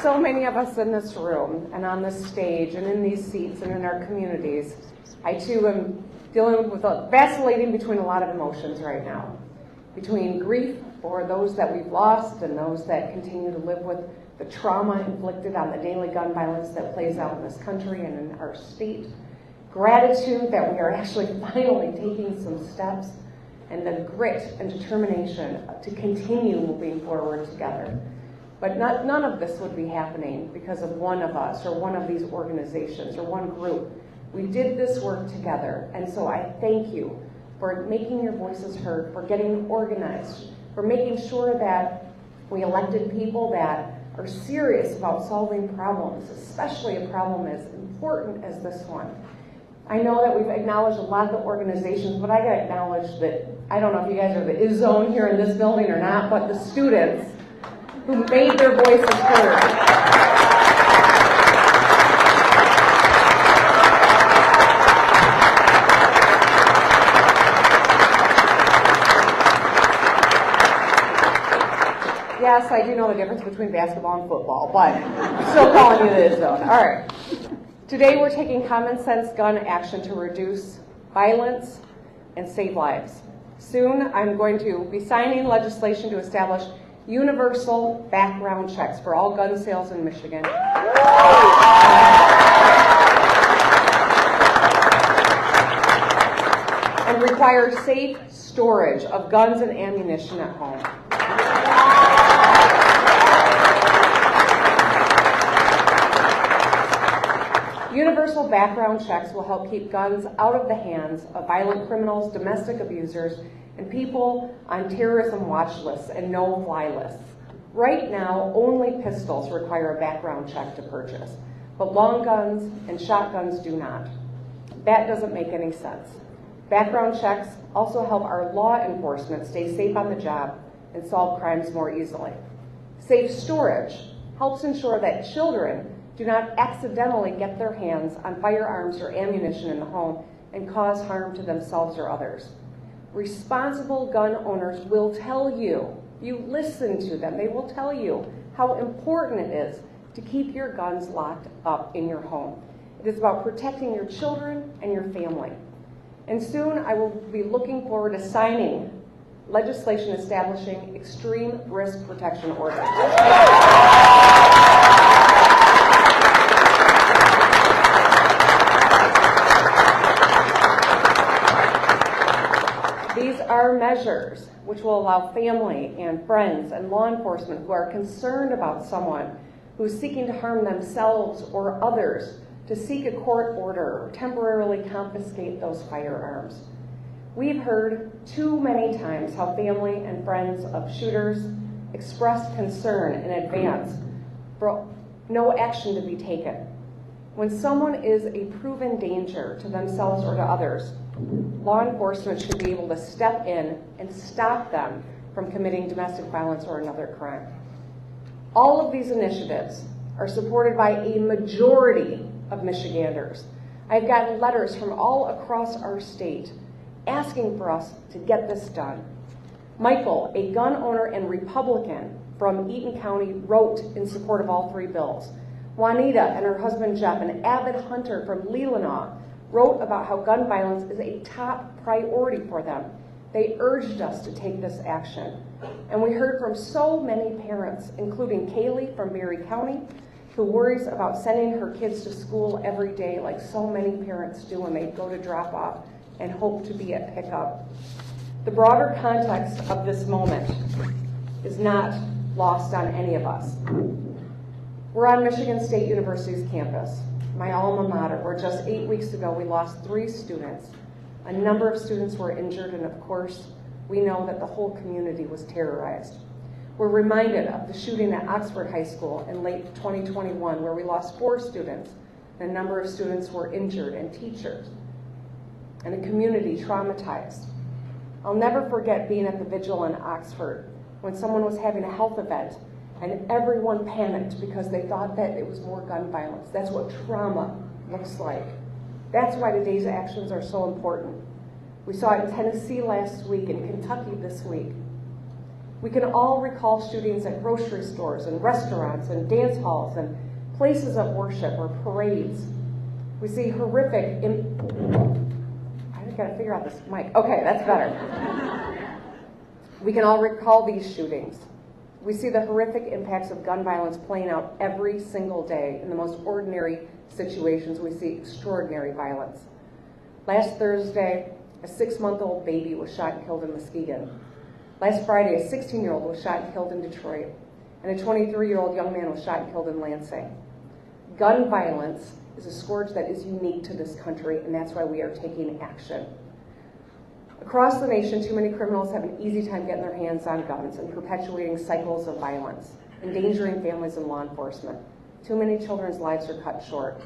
so many of us in this room and on this stage and in these seats and in our communities, I too am dealing with vacillating between a lot of emotions right now. Between grief for those that we've lost and those that continue to live with the trauma inflicted on the daily gun violence that plays out in this country and in our state. Gratitude that we are actually finally taking some steps, and the grit and determination to continue moving forward together. But none of this would be happening because of one of us or one of these organizations or one group. We did this work together, and so I thank you for making your voices heard, for getting organized, for making sure that we elected people that are serious about solving problems, especially a problem as important as this one. I know that we've acknowledged a lot of the organizations, but I gotta acknowledge that, I don't know if you guys are the is-zone here in this building or not, but the students who made their voices heard. Yes, I do know the difference between basketball and football, but I'm still calling you the is-zone. All right. Today we're taking common sense gun action to reduce violence and save lives. Soon I'm going to be signing legislation to establish universal background checks for all gun sales in Michigan. And require safe storage of guns and ammunition at home. Universal background checks will help keep guns out of the hands of violent criminals, domestic abusers, and people on terrorism watch lists and no-fly lists. Right now, only pistols require a background check to purchase, but long guns and shotguns do not. That doesn't make any sense. Background checks also help our law enforcement stay safe on the job and solve crimes more easily. Safe storage helps ensure that children do not accidentally get their hands on firearms or ammunition in the home and cause harm to themselves or others. Responsible gun owners will tell you, you listen to them, they will tell you how important it is to keep your guns locked up in your home. It is about protecting your children and your family. And soon I will be looking forward to signing legislation establishing extreme risk protection orders. These are measures which will allow family and friends and law enforcement who are concerned about someone who is seeking to harm themselves or others to seek a court order or temporarily confiscate those firearms. We've heard too many times how family and friends of shooters expressed concern in advance for no action to be taken. When someone is a proven danger to themselves or to others, law enforcement should be able to step in and stop them from committing domestic violence or another crime. All of these initiatives are supported by a majority of Michiganders. I've gotten letters from all across our state asking for us to get this done. Michael, a gun owner and Republican from Eaton County, wrote in support of all three bills. Juanita and her husband Jeff, an avid hunter from Leelanau, wrote about how gun violence is a top priority for them. They urged us to take this action. And we heard from so many parents, including Kaylee from Berry County, who worries about sending her kids to school every day like so many parents do when they go to drop off and hope to be at pickup. The broader context of this moment is not lost on any of us. We're on Michigan State University's campus, my alma mater, where just 8 weeks ago we lost 3 students. A number of students were injured, and of course, we know that the whole community was terrorized. We're reminded of the shooting at Oxford High School in late 2021, where we lost 4 students, and a number of students were injured and teachers, and the community traumatized. I'll never forget being at the vigil in Oxford when someone was having a health event and everyone panicked because they thought that it was more gun violence. That's what trauma looks like. That's why today's actions are so important. We saw it in Tennessee last week, in Kentucky this week. We can all recall shootings at grocery stores and restaurants and dance halls and places of worship or parades. We see horrific... I gotta figure out this mic. Okay, that's better. We can all recall these shootings. We see the horrific impacts of gun violence playing out every single day. In the most ordinary situations, we see extraordinary violence. Last Thursday, a 6-month-old baby was shot and killed in Muskegon. Last Friday, a 16-year-old was shot and killed in Detroit. And a 23-year-old young man was shot and killed in Lansing. Gun violence is a scourge that is unique to this country, and that's why we are taking action. Across the nation, too many criminals have an easy time getting their hands on guns and perpetuating cycles of violence, endangering families and law enforcement. Too many children's lives are cut short.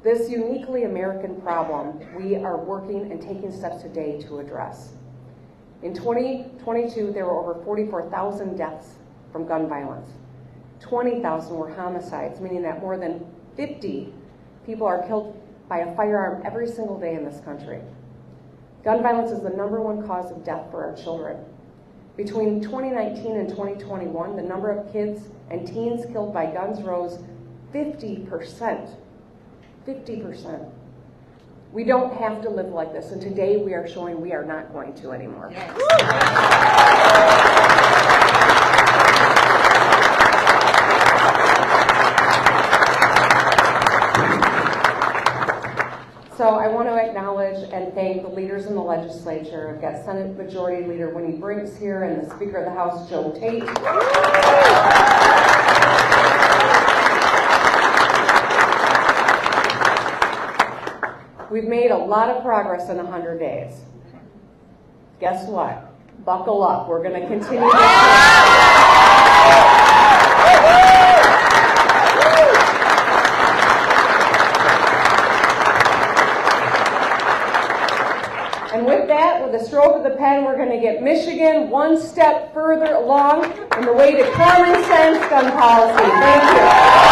This uniquely American problem, we are working and taking steps today to address. In 2022, there were over 44,000 deaths from gun violence. 20,000 were homicides, meaning that more than 50 people are killed by a firearm every single day in this country. Gun violence is the #1 cause of death for our children. Between 2019 and 2021, the number of kids and teens killed by guns rose 50%. 50%. We don't have to live like this, and today we are showing we are not going to anymore. Yes. So I want to acknowledge and thank the leaders in the legislature. I've got Senate Majority Leader Winnie Brinks here and the Speaker of the House, Joe Tate. We've made a lot of progress in 100 days. Guess what? Buckle up. We're going to continue And with that, with a stroke of the pen, we're going to get Michigan one step further along in the way to common sense gun policy. Thank you.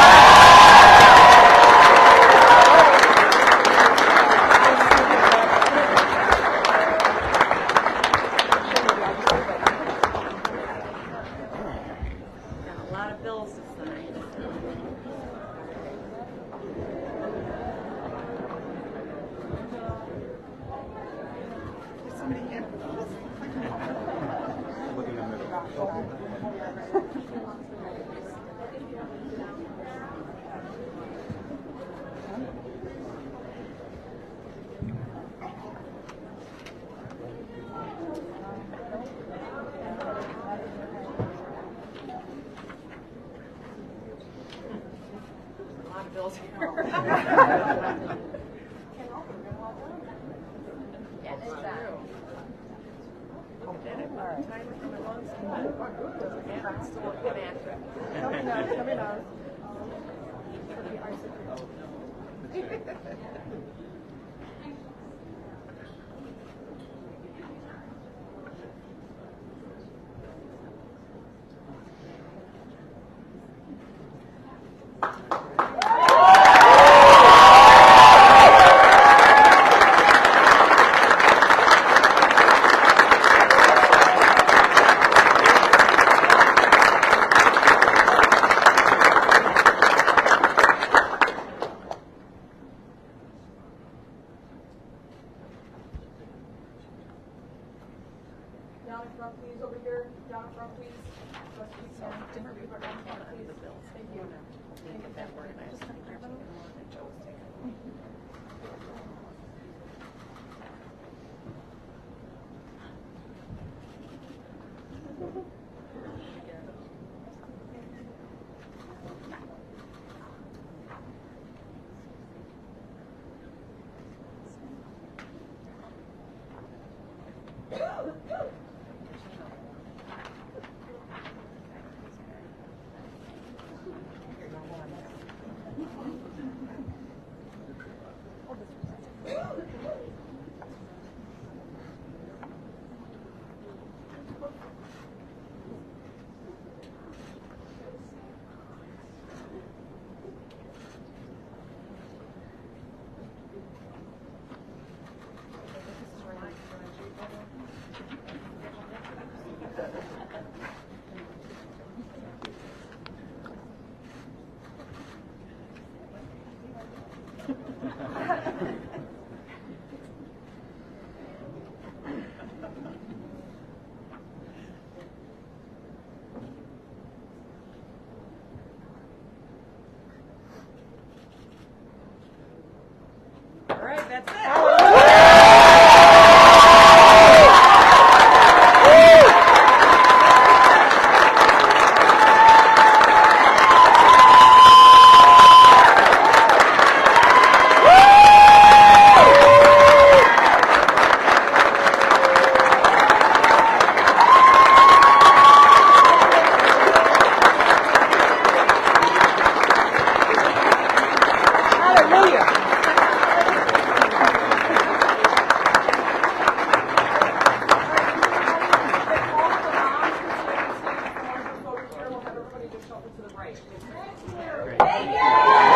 That's it. Thank you.